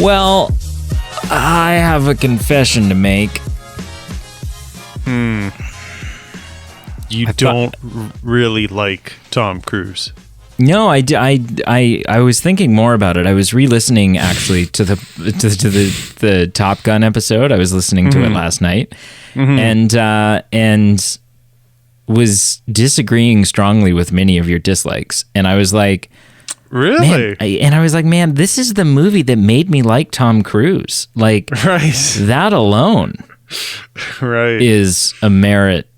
Well, I have a confession to make. You don't really like Tom Cruise. No, I was thinking more about it. I was re-listening actually to the Top Gun episode. I was listening to it last night, and was disagreeing strongly with many of your dislikes. And I was like, really? Man, this is the movie that made me like Tom Cruise. Like, Right. that alone Right. is a merit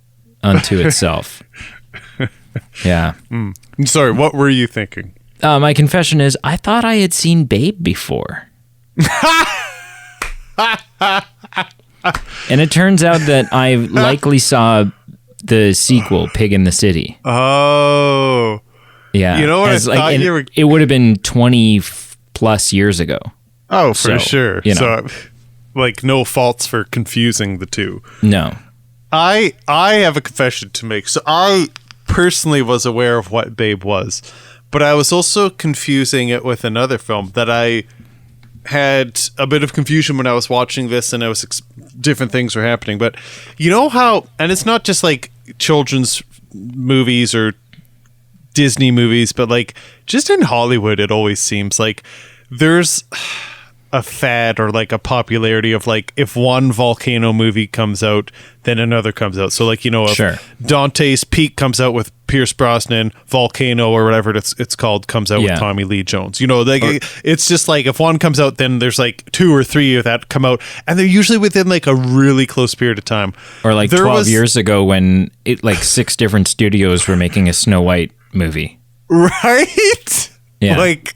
unto itself. Yeah. Sorry, what were you thinking? My confession is, I thought I had seen Babe before. And it turns out that I likely saw the sequel, Pig in the City. Oh. Yeah. You know what? It would have been 20 plus years ago. Oh, for sure. You know. So, like, no faults for confusing the two. No. I have a confession to make. So I personally was aware of what Babe was, but I was also confusing it with another film that I had a bit of confusion when I was watching this, and different things were happening. But you know how, and it's not just like children's movies or Disney movies, but like just in Hollywood, it always seems like there's a fad or like a popularity of like if one volcano movie comes out, then another comes out. So like, you know, if Sure. Dante's Peak comes out with Pierce Brosnan, Volcano or whatever it's called comes out with Tommy Lee Jones. You know, like it's just like if one comes out, then there's like 2 or 3 of that come out, and they're usually within like a really close period of time. Or like 12 years ago when it like 6 different studios were making a Snow White movie. Right? Yeah. Like,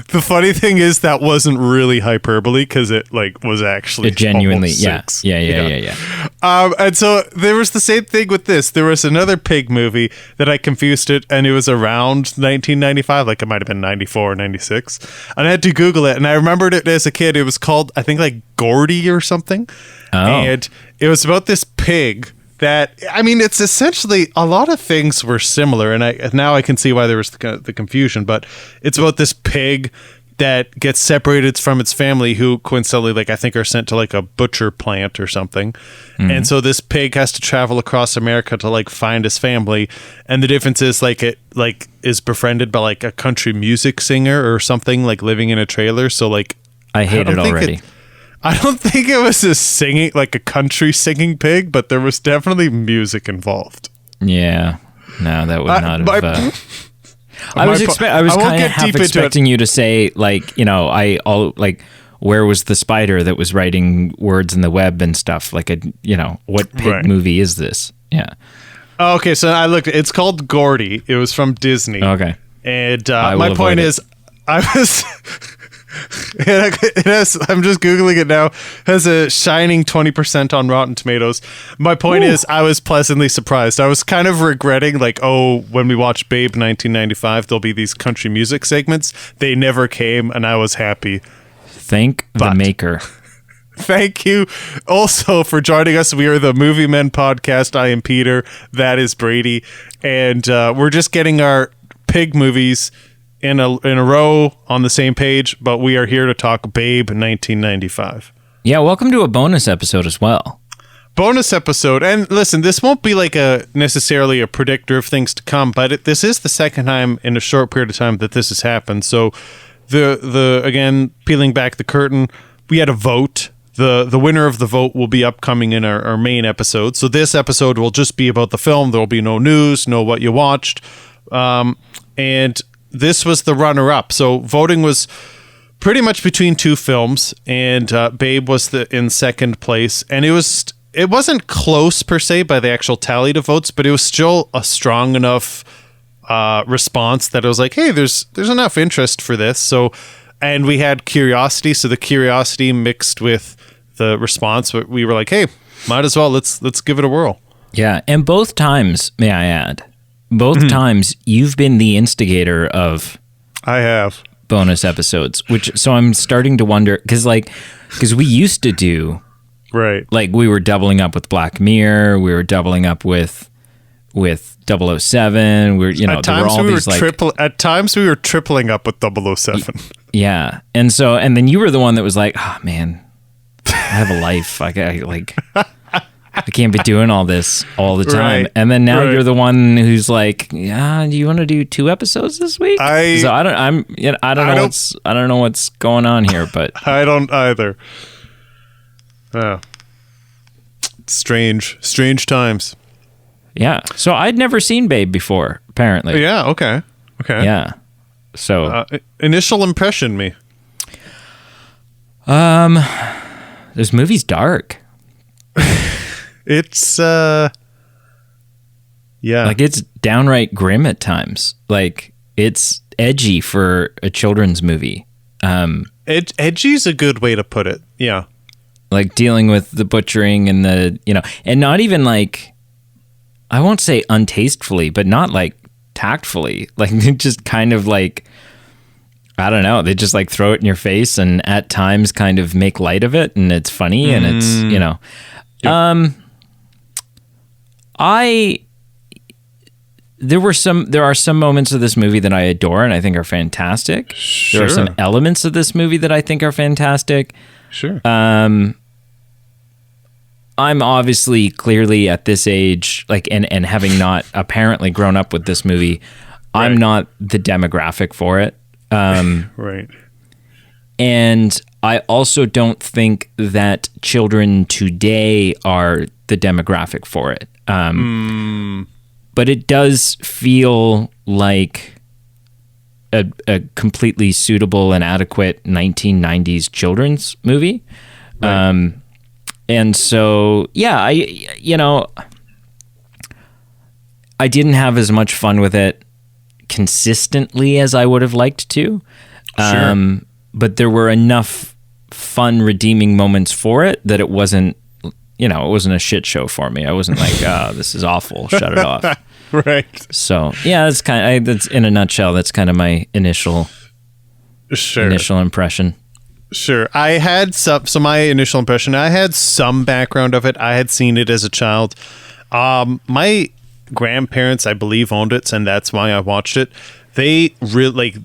the funny thing is that wasn't really hyperbole because it like was actually It genuinely, almost yeah. 6. Yeah. And so there was the same thing with this. There was another Pig movie that I confused it, and it was around 1995, like it might have been 94 or 96. And I had to Google it, and I remembered it as a kid. It was called, I think, like Gordy or something. Oh. And it was about this pig that, I mean, it's essentially a lot of things were similar, and now I can see why there was the confusion, but it's about this pig that gets separated from its family, who coincidentally, like, I think are sent to like a butcher plant or something. And so this pig has to travel across America to like find his family. And the difference is like it like is befriended by like a country music singer or something, like living in a trailer. So like, I hate it already. I don't think it was a country singing pig, but there was definitely music involved. Yeah. No, that would not have... I was kind of half into expecting you to say, like, you know, where was the spider that was writing words in the web and stuff? Like, what pig movie is this? Yeah. Okay, so I looked. It's called Gordy. It was from Disney. Okay. And my point is, I was... It has, I'm just Googling it now, has a shining 20% on Rotten Tomatoes. My point is, I was pleasantly surprised. I was kind of regretting, like, when we watched Babe 1995, there'll be these country music segments. They never came, and I was happy. Thank the maker. Thank you also for joining us. We are the Movie Men podcast. I am Peter. That is Brady. And we're just getting our pig movies in a row on the same page, but we are here to talk Babe 1995. Yeah, welcome to a bonus episode as well. Bonus episode, and listen, this won't be like necessarily a predictor of things to come, but this is the second time in a short period of time that this has happened. So the again, peeling back the curtain, we had a vote. The winner of the vote will be upcoming in our main episode. So this episode will just be about the film. There will be no news, no what you watched, and this was the runner-up. So voting was pretty much between 2 films, and Babe was in second place. And it wasn't close per se by the actual tally of votes, but it was still a strong enough response that it was like, hey, there's enough interest for this. So, and we had curiosity. So the curiosity mixed with the response, we were like, hey, might as well let's give it a whirl. Yeah, and both times, may I add, times you've been the instigator of I have bonus episodes, so I'm starting to wonder, because we used to do, right, like, we were doubling up with Black Mirror, we were doubling up with 007, at times we were tripling up with 007. Yeah. And then you were the one that was like, oh man, I have a life. I can't be doing all this all the time. Right. And then now you're the one who's like, yeah, do you want to do 2 episodes this week? I don't know what's going on here, but I don't either. Strange times. Yeah. So I'd never seen Babe before, apparently. Yeah. Okay. Yeah. So initial impression, me. This movie's dark. It's yeah. Like it's downright grim at times. Like it's edgy for a children's movie. Edgy's a good way to put it. Yeah. Like dealing with the butchering and and not even like, I won't say untastefully, but not like tactfully. Like they just kind of like, I don't know, they just like throw it in your face and at times kind of make light of it, and it's funny and it's, Yep. There are some moments of this movie that I adore and I think are fantastic. Sure. There are some elements of this movie that I think are fantastic. Sure. I'm obviously clearly at this age, like, and having not apparently grown up with this movie, I'm not the demographic for it. Right. And I also don't think that children today are the demographic for it. But it does feel like a completely suitable and adequate 1990s children's movie. Right. And so, yeah, I didn't have as much fun with it consistently as I would have liked to. Sure. But there were enough fun, redeeming moments for it that it wasn't, it wasn't a shit show for me. I wasn't like, this is awful, shut it off. Right. So, yeah, that's in a nutshell, that's kind of my initial impression. Sure. I had so my initial impression, I had some background of it. I had seen it as a child. My grandparents, I believe, owned it, and that's why I watched it. They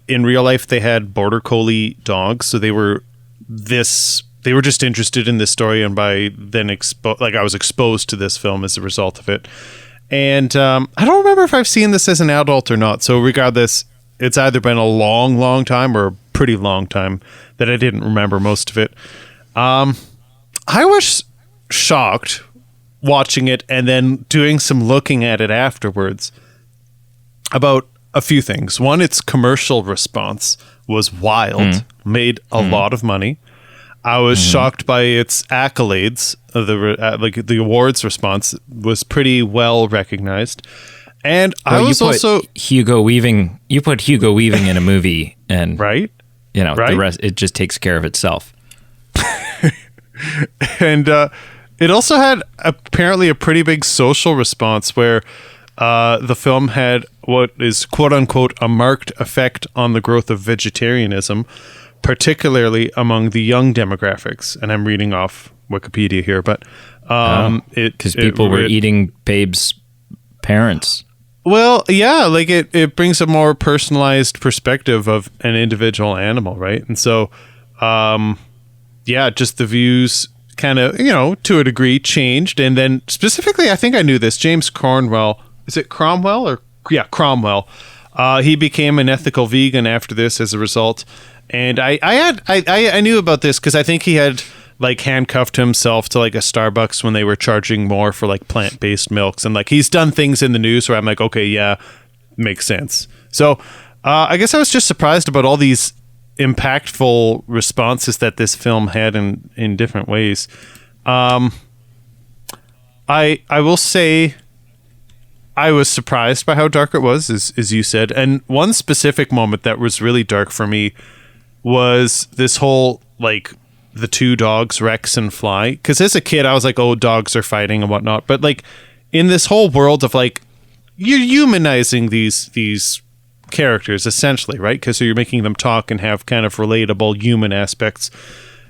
in real life, they had border collie dogs, so they were just interested in this story, and by then I was exposed to this film as a result of it. And I don't remember if I've seen this as an adult or not. So regardless, it's either been a long, long time or a pretty long time that I didn't remember most of it. I was shocked watching it and then doing some looking at it afterwards about a few things. One, its commercial response was wild, made a lot of money. I was shocked by its accolades. The awards response was pretty well recognized. And I was also Hugo Weaving. You put Hugo Weaving in a movie, and right. The rest, it just takes care of itself. And it also had apparently a pretty big social response where the film had what is quote unquote a marked effect on the growth of vegetarianism, particularly among the young demographics. And I'm reading off Wikipedia here, but because people were eating Babe's parents. Well, yeah, like it brings a more personalized perspective of an individual animal, right? And so, just the views kind of, to a degree changed. And then specifically, I think I knew this, James Cornwell, is it Cromwell or? Yeah, Cromwell. He became an ethical vegan after this as a result. And I knew about this because I think he had like handcuffed himself to like a Starbucks when they were charging more for like plant-based milks, and like he's done things in the news where I'm like, okay, yeah, makes sense. So I guess I was just surprised about all these impactful responses that this film had in different ways. I will say I was surprised by how dark it was, as you said, and one specific moment that was really dark for me was this whole like the two dogs, Rex and Fly, because as a kid I was like, oh, dogs are fighting and whatnot, but like in this whole world of like, you're humanizing these characters essentially, right? Because you're making them talk and have kind of relatable human aspects.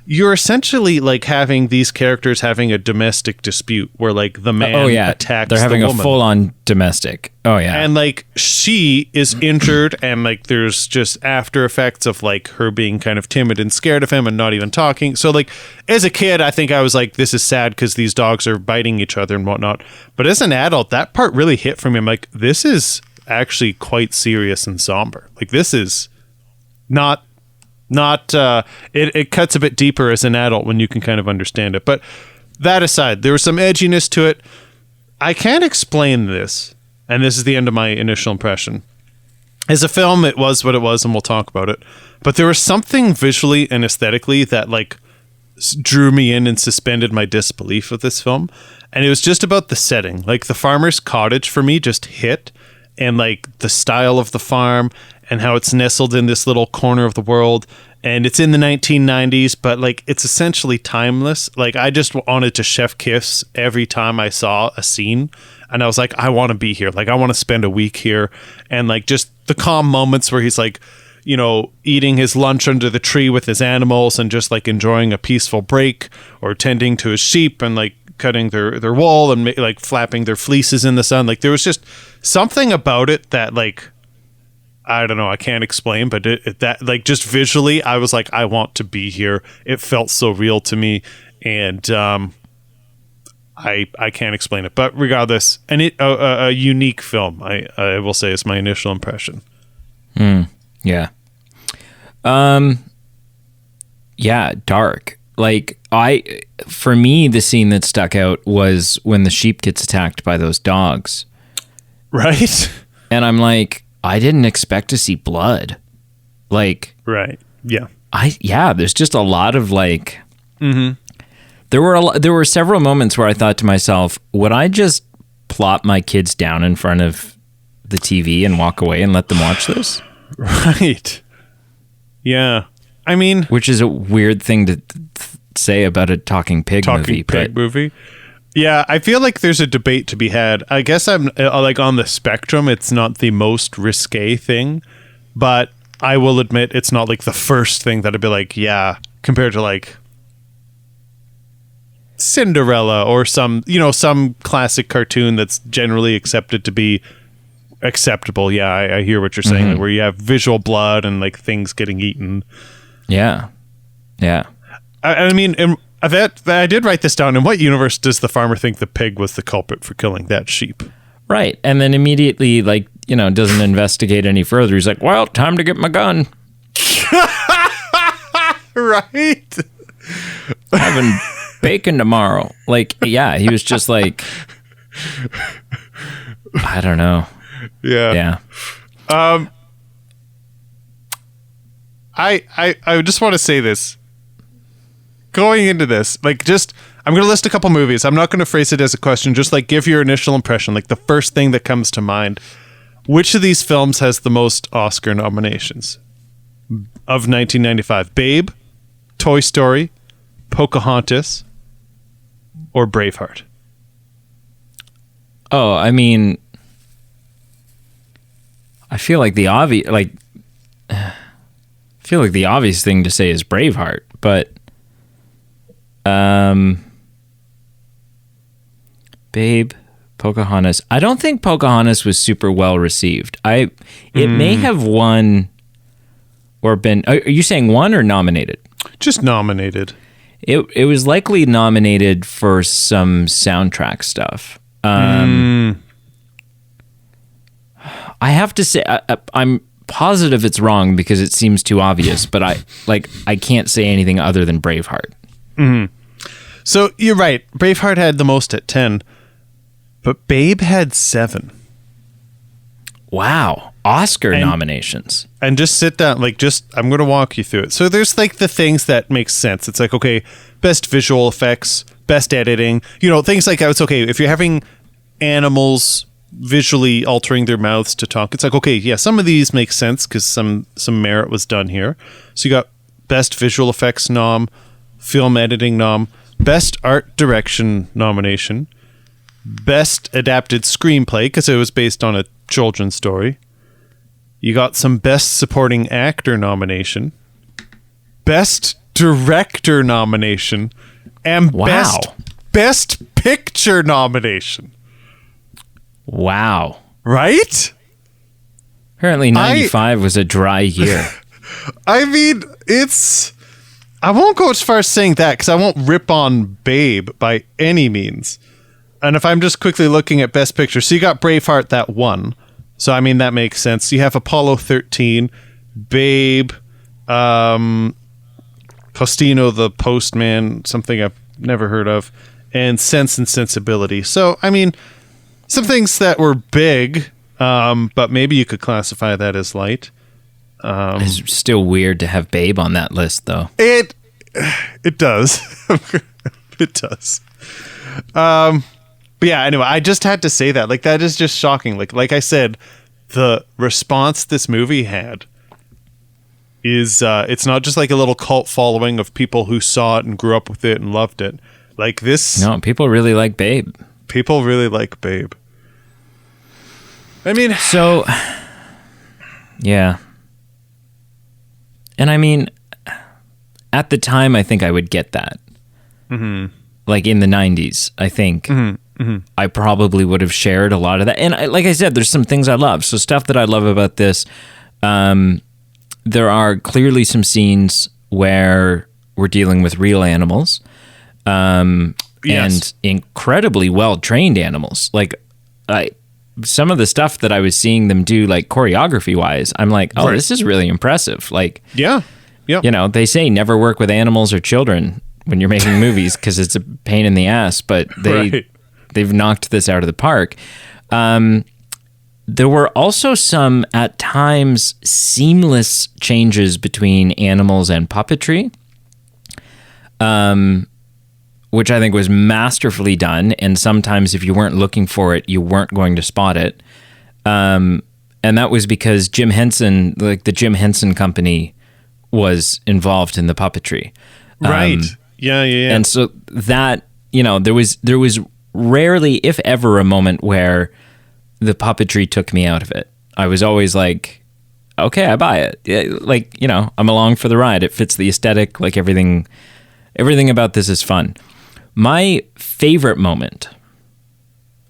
you're essentially like having these characters having a domestic dispute where like the man attacks they're having the a woman. full-on domestic. Oh yeah. And like she is injured and like there's just after effects of like her being kind of timid and scared of him and not even talking. So like as a kid, I think I was like, this is sad because these dogs are biting each other and whatnot. But as an adult, that part really hit for me. I'm like, this is actually quite serious and somber. Like this is not it cuts a bit deeper as an adult when you can kind of understand it. But that aside, there was some edginess to it. I can't explain this, and this is the end of my initial impression. As a film, it was what it was, and we'll talk about it. But there was something visually and aesthetically that like drew me in and suspended my disbelief with this film. And it was just about the setting. Like the farmer's cottage for me just hit, and like the style of the farm and how it's nestled in this little corner of the world. And it's in the 1990s, but like it's essentially timeless. Like I just wanted to chef kiss every time I saw a scene. And I was like, I want to be here. Like I want to spend a week here. And like just the calm moments where he's like, you know, eating his lunch under the tree with his animals and just like enjoying a peaceful break, or tending to his sheep and like cutting their wool and like flapping their fleeces in the sun. Like there was just something about it that like, I don't know, I can't explain, but that like just visually, I was like, I want to be here. It felt so real to me, and I can't explain it. But regardless, and a unique film, I will say, is my initial impression. Yeah. Yeah, dark. Like for me, the scene that stuck out was when the sheep gets attacked by those dogs. Right. And I'm like, I didn't expect to see blood. Like, right. Yeah. There's just a lot of like, there were several moments where I thought to myself, would I just plop my kids down in front of the TV and walk away and let them watch this? Right. Yeah. I mean, which is a weird thing to say about a talking pig movie. Yeah, I feel like there's a debate to be had. I guess I'm like on the spectrum. It's not the most risque thing, but I will admit it's not like the first thing that I'd be like, yeah, compared to like Cinderella or some classic cartoon that's generally accepted to be acceptable. Yeah, I hear what you're saying, like, where you have visual blood and like things getting eaten. Yeah. Yeah. I mean, I did write this down. In what universe does the farmer think the pig was the culprit for killing that sheep? Right. And then immediately, like, you know, doesn't investigate any further. He's like, well, time to get my gun. Right. Having bacon tomorrow. Like, yeah, he was just like, I don't know. Yeah. Yeah. I just want to say this. Going into this, like, I'm going to list a couple movies. I'm not going to phrase it as a question. Just like give your initial impression, like the first thing that comes to mind. Which of these films has the most Oscar nominations of 1995? Babe, Toy Story, Pocahontas, or Braveheart? Oh, I mean, I feel like the obvious thing to say is Braveheart, but Babe, Pocahontas. I don't think Pocahontas was super well received. It may have won or been. Are you saying won or nominated? Just nominated. It was likely nominated for some soundtrack stuff. I have to say I'm positive it's wrong because it seems too obvious, but I can't say anything other than Braveheart. Mm-hmm. So you're right. Braveheart had the most at 10, but Babe had 7. Wow. Oscar nominations. And just sit down, I'm going to walk you through it. So there's like the things that make sense. It's like, okay, best visual effects, best editing, things like that. It's okay. If you're having animals visually altering their mouths to talk, it's like, okay, yeah, some of these make sense because some merit was done here. So you got best visual effects nom, film editing nom, best art direction nomination, best adapted screenplay because it was based on a children's story. You got some best supporting actor nomination, best director nomination and Wow. best picture nomination. Wow. Right? Apparently 95 was a dry year. I mean, I won't go as far as saying that because I won't rip on Babe by any means. And if I'm just quickly looking at Best Picture, so you got Braveheart that won. So, I mean, that makes sense. You have Apollo 13, Babe, Postino the Postman, something I've never heard of, and Sense and Sensibility. So, I mean, some things that were big, but maybe you could classify that as light. It's still weird to have Babe on that list, though. It does. It does. But yeah, anyway, I just had to say that. Like, that is just shocking. Like I said, the response this movie had is it's not just like a little cult following of people who saw it and grew up with it and loved it. Like this. No, people really like Babe. People really like Babe. I mean, So, yeah. And I mean, at the time, I think I would get that. Mm-hmm. Like in the 90s, I think I probably would have shared a lot of that. And like I said, there's some things I love. So stuff that I love about this, there are clearly some scenes where we're dealing with real animals and incredibly well-trained animals. Like some of the stuff that I was seeing them do, like choreography-wise, I'm like, oh, this is really impressive. Like, yeah. You know, they say never work with animals or children when you're making movies because it's a pain in the ass, but they've knocked this out of the park. There were also some, at times, seamless changes between animals and puppetry, which I think was masterfully done. And sometimes if you weren't looking for it, you weren't going to spot it. And that was because Jim Henson, like the Jim Henson Company, was involved in the puppetry. Right. Yeah. And so that, you know, there was rarely, if ever, a moment where the puppetry took me out of it. I was always like, okay, I buy it. Like, you know, I'm along for the ride. It fits the aesthetic. Like everything about this is fun. My favorite moment,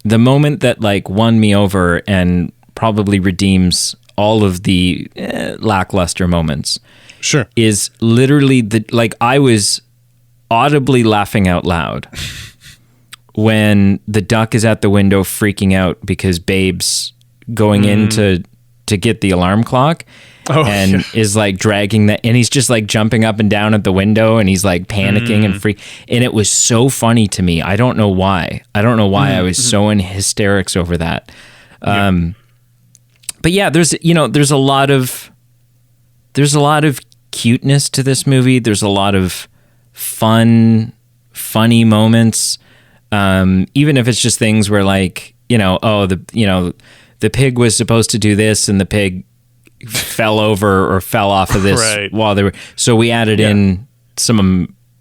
the moment that like won me over and probably redeems all of the lackluster moments, sure, is literally I was audibly laughing out loud when the duck is at the window freaking out because Babe's going in to get the alarm clock is like dragging that, and he's just like jumping up and down at the window and he's like panicking and and it was so funny to me. I don't know why I was so in hysterics over that. But yeah, there's a lot of cuteness to this movie. There's a lot of funny moments. Even if it's just things where like, the pig was supposed to do this and the pig fell over or fell off of this while they were, so we added in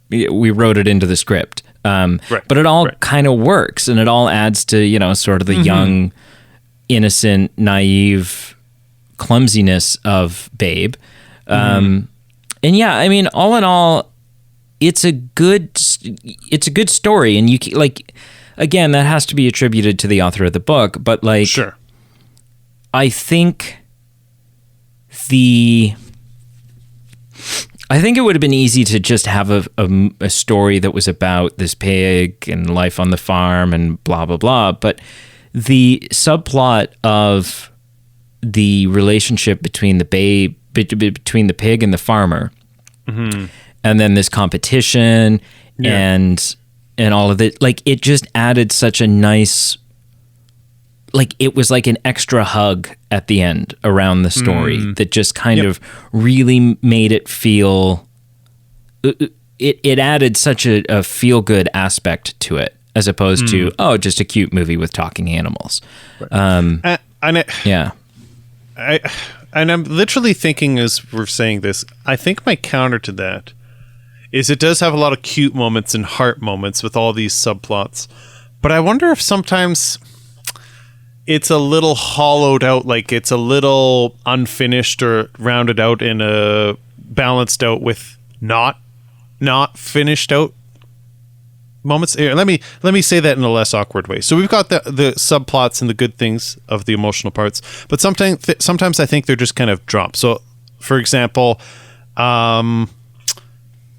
we wrote it into the script. But it all kind of works and it all adds to, sort of the young, innocent, naive clumsiness of Babe. And yeah, I mean, all in all, it's a good story, and you like, again, that has to be attributed to the author of the book, but like, sure, I think it would have been easy to just have a story that was about this pig and life on the farm and blah blah blah, but the subplot of the relationship between the pig and the farmer, and then this competition and all of it, like it just added such a nice, like it was like an extra hug at the end around the story that just kind of really made it feel, it added such a feel good aspect to it as opposed to just a cute movie with talking animals. And I'm literally thinking as we're saying this, I think my counter to that is it does have a lot of cute moments and heart moments with all these subplots. But I wonder if sometimes it's a little hollowed out, like it's a little unfinished or rounded out in a balanced out with not not finished out moments. Here, let me say that in a less awkward way. So we've got the subplots and the good things of the emotional parts, but sometimes I think they're just kind of dropped. So, for example,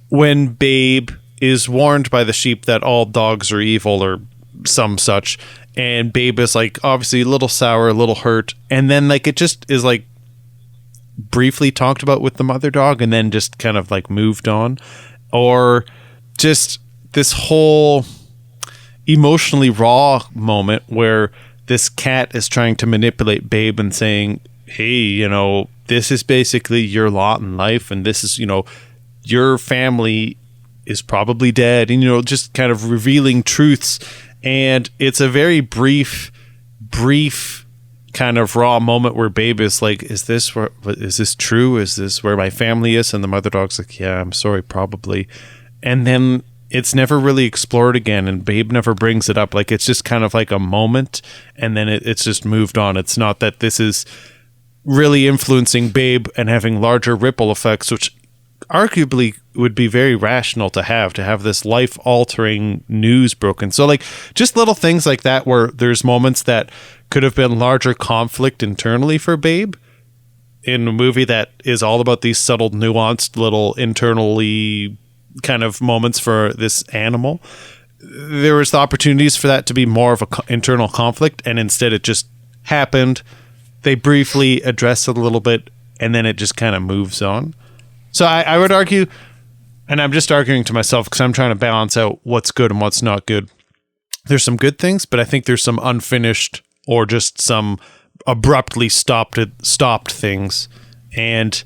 when Babe is warned by the sheep that all dogs are evil or some such, and Babe is like obviously a little sour, a little hurt, and then like it just is like briefly talked about with the mother dog and then just kind of like moved on. Or just this whole emotionally raw moment where this cat is trying to manipulate Babe and saying, hey, you know, this is basically your lot in life, and this is, you know, your family is probably dead, and, you know, just kind of revealing truths. And it's a very brief kind of raw moment where Babe is like, is this true? Is this where my family is? And the mother dog's like, yeah, I'm sorry, probably. And then it's never really explored again, and Babe never brings it up. Like, it's just kind of like a moment, and then it's just moved on. It's not that this is really influencing Babe and having larger ripple effects, which arguably would be very rational to have this life-altering news broken. So, like, just little things like that where there's moments that could have been larger conflict internally for Babe in a movie that is all about these subtle, nuanced little internally kind of moments for this animal. There was the opportunities for that to be more of an internal conflict, and instead it just happened. They briefly address it a little bit, and then it just kind of moves on. So I would argue, and I'm just arguing to myself because I'm trying to balance out what's good and what's not good. There's some good things, but I think there's some unfinished or just some abruptly stopped things. And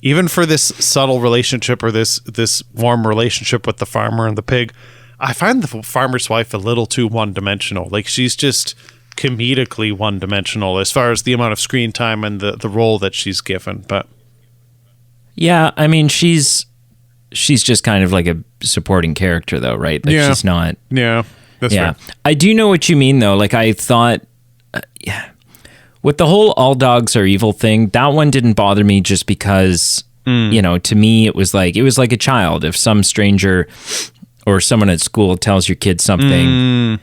even for this subtle relationship or this warm relationship with the farmer and the pig, I find the farmer's wife a little too one-dimensional. Like, she's just comedically one-dimensional as far as the amount of screen time and the role that she's given. But yeah, I mean, she's just kind of like a supporting character, though, right? Like, yeah. She's not. Yeah, that's right. I do know what you mean, though. Like, I thought, with the whole all dogs are evil thing, that one didn't bother me just because, you know, to me, it was like a child. If some stranger or someone at school tells your kid something,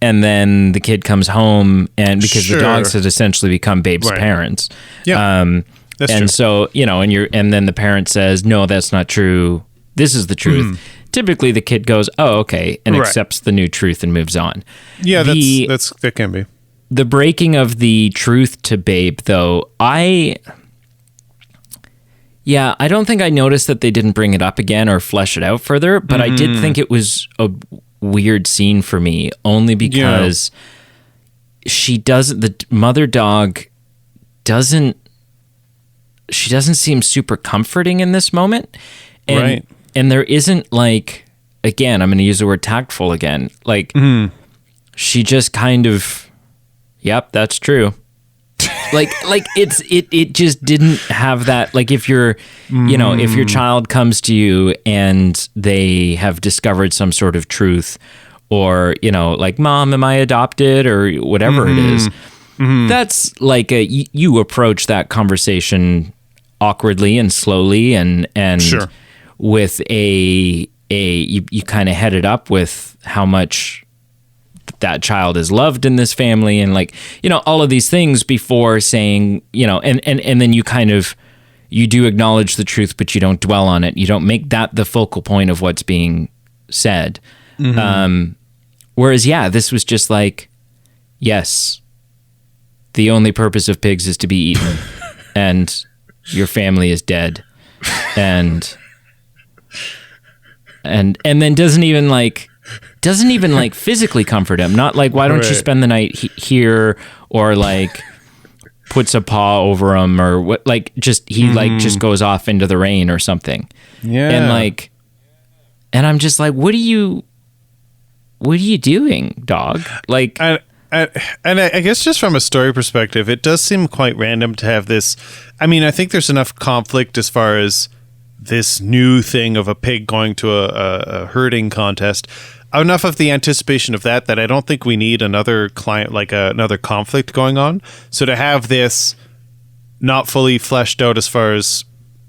and then the kid comes home, and because the dogs had essentially become Babe's parents. Yeah. That's and true. so, you know, and then the parent says, no, that's not true. This is the truth. Typically the kid goes, oh, okay, and accepts the new truth and moves on. Yeah, that can be. The breaking of the truth to Babe, though, I don't think I noticed that they didn't bring it up again or flesh it out further, but I did think it was a weird scene for me, only because the mother dog she doesn't seem super comforting in this moment. And, and there isn't, like, again, I'm going to use the word tactful again. Like, she just kind of, yep, that's true. like it just didn't have that. Like, if you're, you know, if your child comes to you and they have discovered some sort of truth, or, you know, like, Mom, am I adopted, or whatever it is, that's like you approach that conversation awkwardly and slowly, and with you kind of head it up with how much that child is loved in this family, and, like, you know, all of these things before saying, you know, and then you kind of, you do acknowledge the truth, but you don't dwell on it. You don't make that the focal point of what's being said. Whereas, this was just like, yes, the only purpose of pigs is to be eaten, and your family is dead, and then doesn't even like physically comfort him. Not like, why don't you spend the night here, or like puts a paw over him, or what? Like, just like just goes off into the rain or something. Yeah, and I'm just like, what are you doing, dog? Like. And I guess just from a story perspective, it does seem quite random to have this. I mean, I think there's enough conflict as far as this new thing of a pig going to a herding contest. Enough of the anticipation of that I don't think we need another another conflict going on. So to have this not fully fleshed out as far as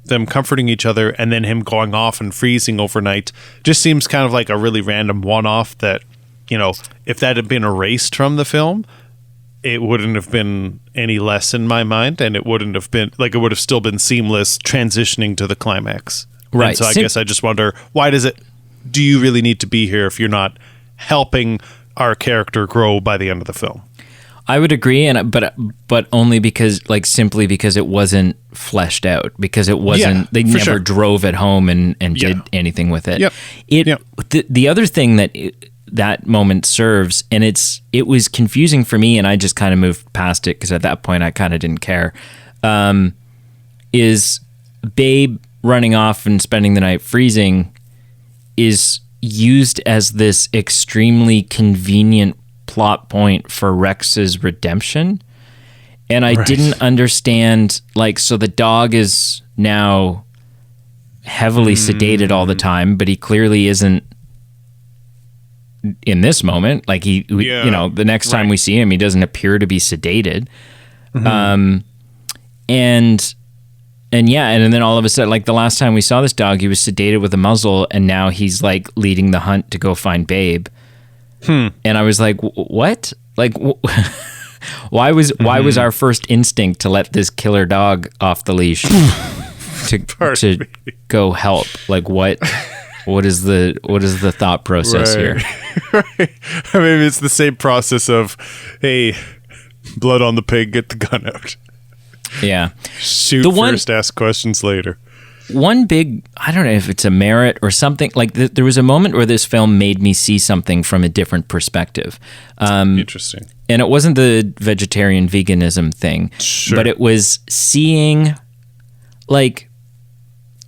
them comforting each other, and then him going off and freezing overnight just seems kind of like a really random one-off that, if that had been erased from the film, it wouldn't have been any less in my mind, and it wouldn't have been like, it would have still been seamless transitioning to the climax. Right. And so I guess I just wonder, do you really need to be here if you're not helping our character grow by the end of the film? I would agree, but only because, simply because it wasn't fleshed out, because it wasn't. They never drove it home and did anything with it. Yep. The other thing that moment serves, and it was confusing for me, and I just kind of moved past it because at that point I kind of didn't care. Is Babe running off and spending the night freezing is used as this extremely convenient plot point for Rex's redemption, and I didn't understand, so the dog is now heavily sedated all the time, but he clearly isn't in this moment. The next time we see him, he doesn't appear to be sedated. And then all of a sudden, the last time we saw this dog, he was sedated with a muzzle, and now he's leading the hunt to go find Babe. And I was like, what? Why was our first instinct to let this killer dog off the leash to go help? What is the thought process here? Right. Maybe it's the same process of, hey, blood on the pig, get the gun out. Yeah. Shoot first, ask questions later. One big, I don't know if it's a merit or something, there was a moment where this film made me see something from a different perspective. Interesting. And it wasn't the vegetarian veganism thing, but it was seeing,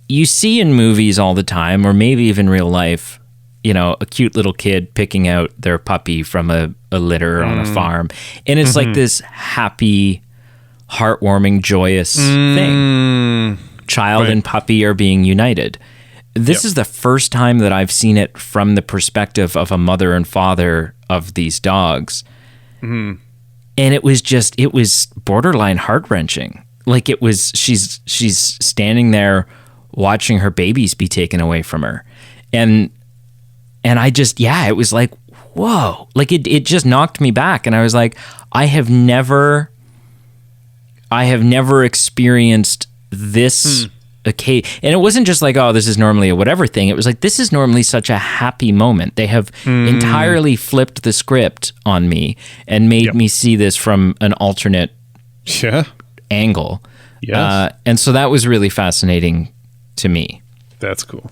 you see in movies all the time, or maybe even real life, a cute little kid picking out their puppy from a litter on a farm. And it's this happy, heartwarming, joyous thing. Child and puppy are being united. This is the first time that I've seen it from the perspective of a mother and father of these dogs. And it was borderline heart-wrenching. She's standing there watching her babies be taken away from her. And I just, it was whoa. It just knocked me back. And I was like, I have never experienced this occasion. And it wasn't just this is normally a whatever thing. It was this is normally such a happy moment. They have entirely flipped the script on me and made me see this from an alternate angle. Yes. And so that was really fascinating to me. That's cool.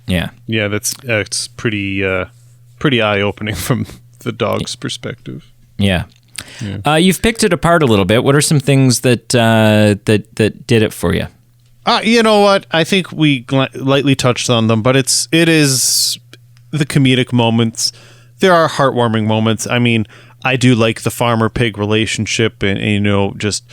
Yeah. Yeah, that's pretty eye-opening from the dog's perspective. Yeah. You've picked it apart a little bit. What are some things that did it for you? You know what? I think we lightly touched on them, but it is the comedic moments. There are heartwarming moments. I mean, I do like the farmer-pig relationship, and just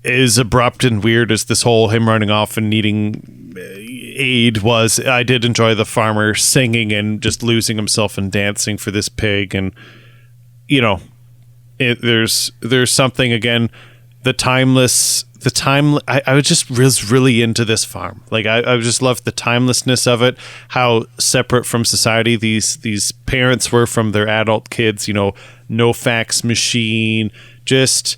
as abrupt and weird as this whole him running off and needing aid was. I did enjoy the farmer singing and just losing himself and dancing for this pig, and there's something, again, I was really into this farm. I just loved the timelessness of it, how separate from society these parents were from their adult kids, no fax machine, just,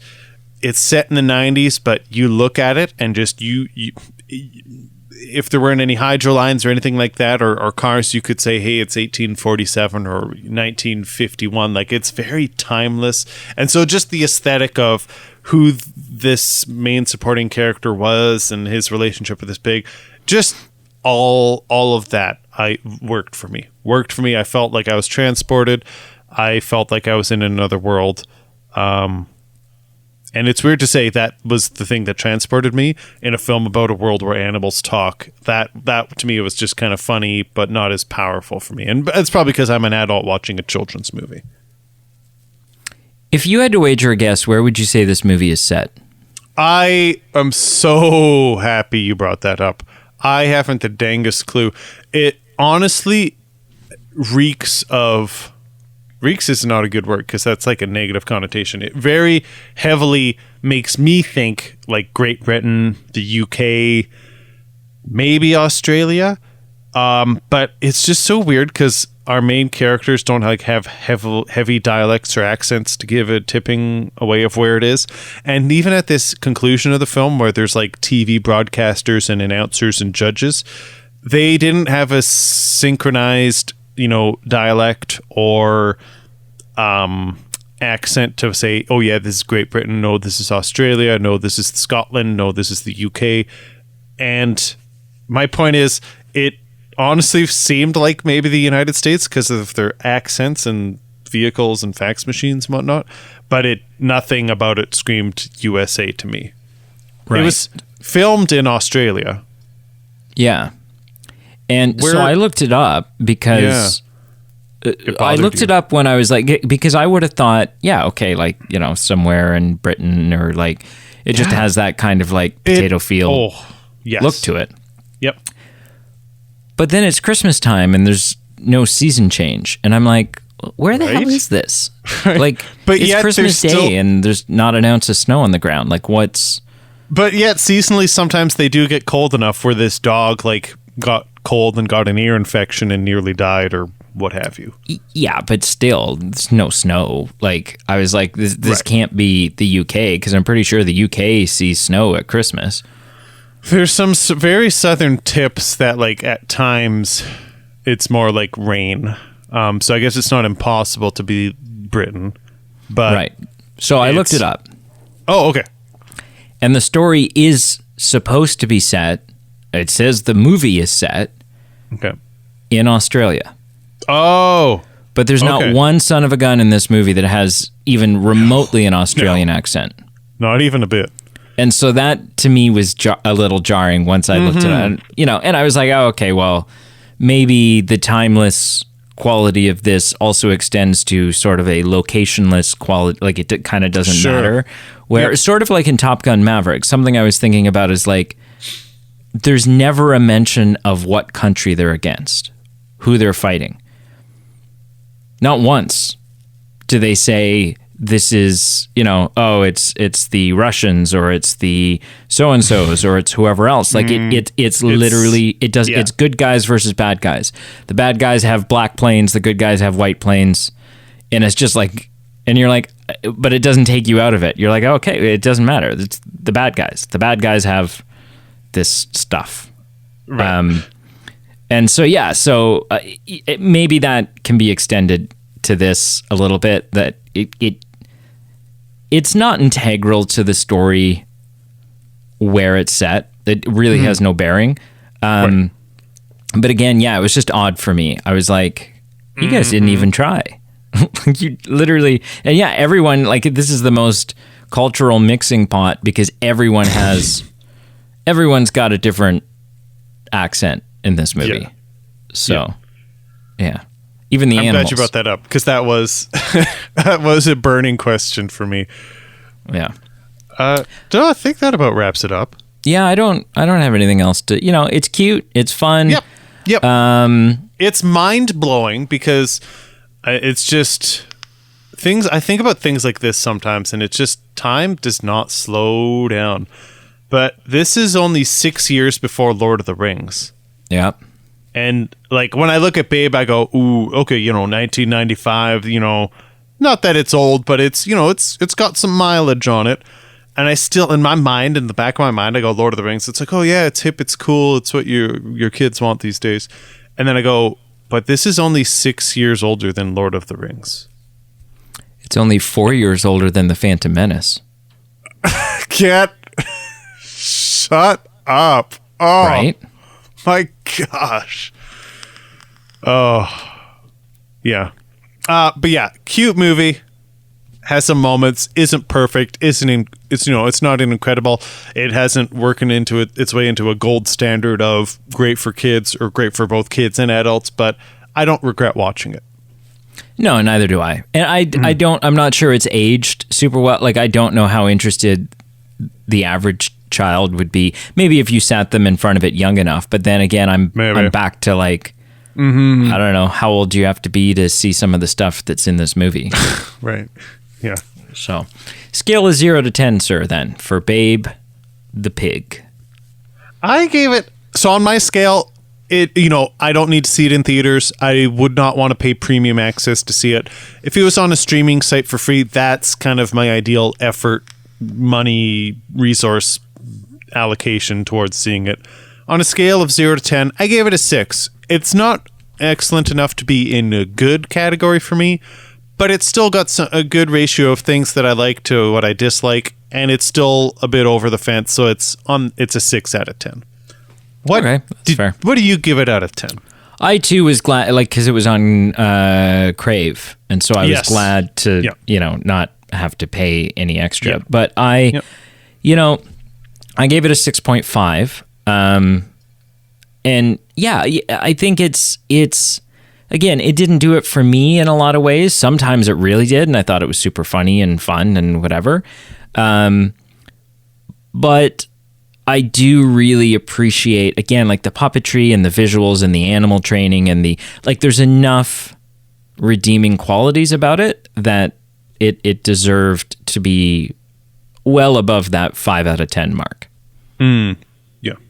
it's set in the 90s, but you look at it and just you if there weren't any hydro lines or anything like that, or cars, you could say, hey, it's 1847 or 1951. It's very timeless. And so just the aesthetic of who this main supporting character was and his relationship with this pig, just all of that worked for me. I felt like I was transported. I felt like I was in another world. And it's weird to say that was the thing that transported me in a film about a world where animals talk. That to me was just kind of funny, but not as powerful for me. And it's probably because I'm an adult watching a children's movie. If you had to wager a guess, where would you say this movie is set? I am so happy you brought that up. I haven't the dangest clue. It honestly reeks is not a good word because that's a negative connotation. It very heavily makes me think Great Britain, the UK, maybe Australia. But it's just so weird because our main characters don't like have heavy dialects or accents to give a tipping away of where it is. And even at this conclusion of the film, where there's like TV broadcasters and announcers and judges, they didn't have a synchronized, dialect or accent to say, oh yeah, this is Great Britain. No, this is Australia. No, this is Scotland. No, this is the UK. And my point is, it honestly seemed like maybe the United States because of their accents and vehicles and fax machines and whatnot, but nothing about it screamed USA to me. Right. It was filmed in Australia. Yeah. And so I looked it up because I looked it up when I was like, because I would have thought, yeah, okay, like, somewhere in Britain, or like, it just has that kind of like potato field look to it. Yep. But then it's Christmas time and there's no season change. And I'm like, where the hell is this? Like, but it's Christmas Day and there's not an ounce of snow on the ground. Like, what's... But yet, seasonally, sometimes they do get cold enough where this dog, like, got cold and got an ear infection and nearly died or what have you. Yeah, but still, there's no snow. Like, I was like, this can't be the UK, because I'm pretty sure the UK sees snow at Christmas. There's some very southern tips that, like, at times it's more like rain. So I guess it's not impossible to be Britain. But right. So I looked it up. Oh, okay. And the story is supposed to be set. It says the movie is set in Australia. Oh. But there's not one son of a gun in this movie that has even remotely an Australian accent. Not even a bit. And so that, to me, was a little jarring once I looked at it. And I was like, oh, okay, well, maybe the timeless quality of this also extends to sort of a locationless quality, like it kind of doesn't matter. Where sort of like in Top Gun Maverick, something I was thinking about is like, there's never a mention of what country they're against, who they're fighting. Not once do they say this is, it's the Russians or it's the so-and-sos or it's whoever else. Like it's literally, it's good guys versus bad guys. The bad guys have black planes. The good guys have white planes. And it's just like, and you're like, but it doesn't take you out of it. You're like, okay, it doesn't matter. It's the bad guys. The bad guys have this stuff. Right. And so, maybe that can be extended to this a little bit, that it's not integral to the story where it's set. It really has no bearing. But again, it was just odd for me. I was like, you guys didn't even try. You literally, and everyone, like, this is the most cultural mixing pot because everyone's got a different accent in this movie. So, even the animals. I'm glad you brought that up because that was a burning question for me. Yeah. I think that about wraps it up. Yeah, I don't have anything else to. It's cute. It's fun. Yep. It's mind blowing because it's just things. I think about things like this sometimes, and it's just time does not slow down. But this is only 6 years before Lord of the Rings. Yeah. And like when I look at Babe, I go, ooh, okay, 1995, not that it's old, but it's, it's got some mileage on it. And I still, in my mind, in the back of my mind, I go, Lord of the Rings. It's like, oh yeah, it's hip, it's cool, it's what your kids want these days. And then I go, but this is only 6 years older than Lord of the Rings. It's only 4 years older than The Phantom Menace. Cat, shut up. Oh. Right? My gosh. Oh. Yeah. But cute movie. Has some moments. Isn't perfect. It's not incredible. It hasn't working into its way into a gold standard of great for kids or great for both kids and adults, but I don't regret watching it. No, neither do I. And I'm not sure it's aged super well. Like, I don't know how interested the average child would be. Maybe if you sat them in front of it young enough, but then again, I'm back to like, I don't know, how old do you have to be to see some of the stuff that's in this movie? Right. Yeah. So, scale is 0 to 10, sir, then, for Babe the Pig. I gave it So on my scale, I don't need to see it in theaters. I would not want to pay premium access to see it. If it was on a streaming site for free, that's kind of my ideal effort, money, resource allocation towards seeing it. On a scale of 0 to 10, I gave it a 6. It's not excellent enough to be in a good category for me, but it's still got a good ratio of things that I like to what I dislike, and it's still a bit over the fence, so it's a 6 out of 10. Okay, that's fair. What do you give it out of 10? I too was glad, because it was on Crave, and so I was glad to, not have to pay any extra. Yep. But I gave it a 6.5. And yeah, I think it's again, it didn't do it for me in a lot of ways. Sometimes it really did, and I thought it was super funny and fun and whatever. But I do really appreciate, again, like the puppetry and the visuals and the animal training and there's enough redeeming qualities about it that it deserved to be well above that 5 out of 10 mark.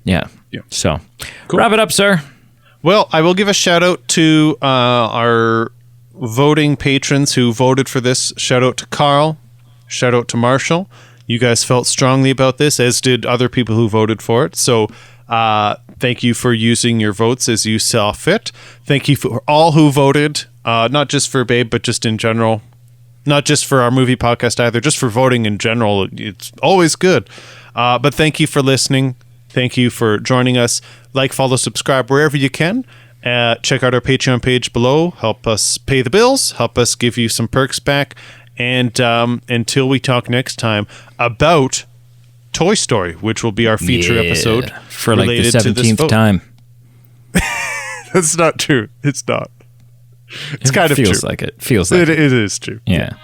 Yeah. So, cool. Wrap it up, sir. Well, I will give a shout out to our voting patrons who voted for this. Shout out to Carl. Shout out to Marshall. You guys felt strongly about this, as did other people who voted for it. So thank you for using your votes as you saw fit. Thank you for all who voted, not just for Babe, but just in general. Not just for our movie podcast either, just for voting in general. It's always good. But thank you for listening. Thank you for joining us. Like, follow, subscribe wherever you can. Check out our Patreon page below. Help us pay the bills. Help us give you some perks back. And until we talk next time about Toy Story, which will be our feature episode for like the 17th time. That's not true. It's not. It's kind of true. Feels like it. Feels like it is true. Yeah.